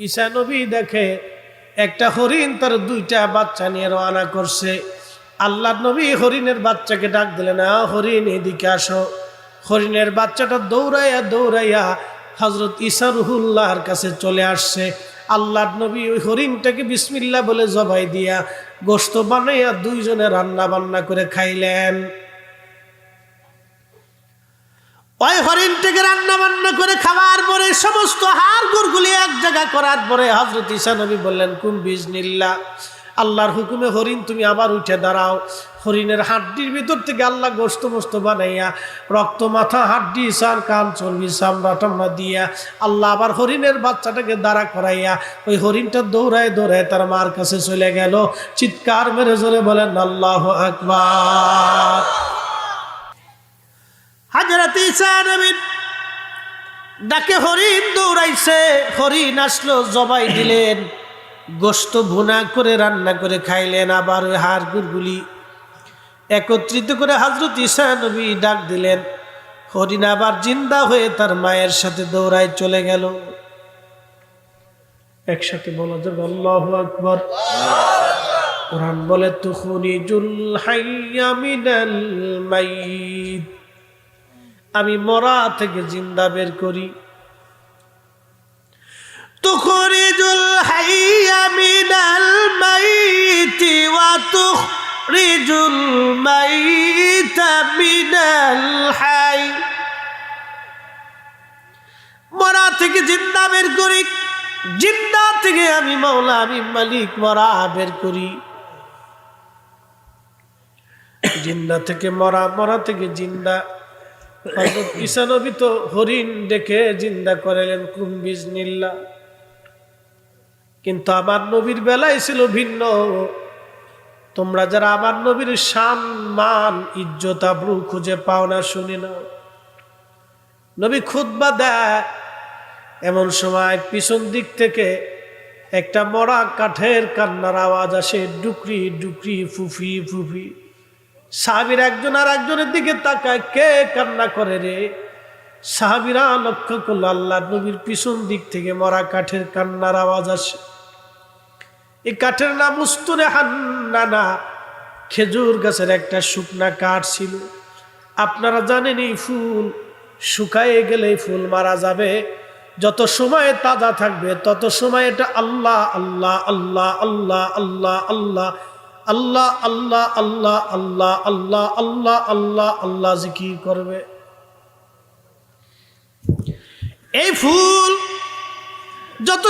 ঈসা নবী দেখে একটা হরিণ তার দুইটা বাচ্চা নিয়ে রওনা করছে। আল্লাহর নবী হরিণের বাচ্চাকে ডাক দিলেন, হরিণ এদিকে আসো। হরিণের বাচ্চাটা দৌড়াইয়া দৌড়াইয়া হযরত ঈসা রুহুল্লাহর কাছে চলে আসছে। আল্লাহর নবী ওই হরিণটাকে বিসমিল্লাহ বলে জবাই দিয়া গোশত বানাইয়া দুইজনে রান্না বান্না করে খাইলেন। ওই হরিণটাকে রান্না বান্না করে খাওয়ার পরে সমস্ত হাড় গুড়গুলি এক জায়গা করার পরে হযরত ঈসা নবী বললেন, কুম বিজনিল্লাহ, আল্লাহর হুকুমে হরিণ তুমি আবার উঠে দাঁড়াও। হরিণের হাড্ডির ভিতর থেকে আল্লাহ গোশত মোস্ত বানাইয়া রক্ত মাথা হাড্ডি সার কান চর্বি চামড়া টামড়া দিয়া আল্লাহ আবার হরিণের বাচ্চাটাকে দাঁড়া করাইয়া ওই হরিণটা দৌড়ায় দৌড়ায় তার মার কাছে চলে গেল। চিৎকার মেরে জোরে বলেন আল্লাহু আকবার। হযরত ঈসা নবী ডাকে হরিণ দৌড়াইছে, হরিণ আসলো, জবাই দিলেন, গোশত ভুনা করে রান্না করে খাইলেন। আবার ওই হাড় গুড়গুলি একত্রিত করে হযরত ঈসা নবী ডাক দিলেন। হরিণ আবার জিন্দা হয়ে তার মায়ের সাথে দৌড়ায় চলে গেল। একসাথে বলা যাবে আল্লাহু আকবার। কোরআন বলে তুখরিজুল হাইয়া মিনাল মাইত, আমি মরা থেকে জিন্দা বের করি। তুখরিজুল হাইয়া মিনাল মাইতি ওয়া তুখরিজুল মাইতা মিনাল হাই, মরা থেকে জিন্দা বের করি, জিন্দা থেকে আমি মাওলা, আমি মালিক মরা বের করি। জিন্দা থেকে মরা, মরা থেকে জিন্দা। হযরত ঈসা নবী তো হরিণ দেখে জিন্দা করালেন, কুম বিজনিল্লাহ। কিন্তু আমার নবীর বেলায় ছিল ভিন্ন। তোমরা যারা আমার নবীর শান মান ইজ্জত আবরু খুঁজে পাও না, শুনে নাও। নবী খুতবা দেয়, এমন সময় পিছন দিক থেকে একটা মরা কাঠের কান্নার আওয়াজ আসে, ডুকরি ডুকরি ফুফি ফুফি। সাহাবীরা একজন আর একজনের দিকে তাকায়, কে কান্না করে রে? সাহাবীরা লক্ষ্য করল আল্লাহর নবীর পিছন দিক থেকে মরা কাঠের কান্নার আওয়াজ আসে। এই কাঠের নাম উস্তুনে হান্নানা, খেজুর গাছের একটা শুকনা কাঠ ছিল। আপনারা জানেন এই ফুল শুকায়ে গেলে এই ফুল মারা যাবে, যত সময় তাজা থাকবে তত সময় এটা আল্লাহ আল্লাহ আল্লাহ আল্লাহ আল্লাহ আল্লাহ আল্লাহ আল্লাহ আল্লাহ আল্লাহ আল্লাহ আল্লাহ আল্লাহ আল্লাহ জিকির করবে। এই ফুল যত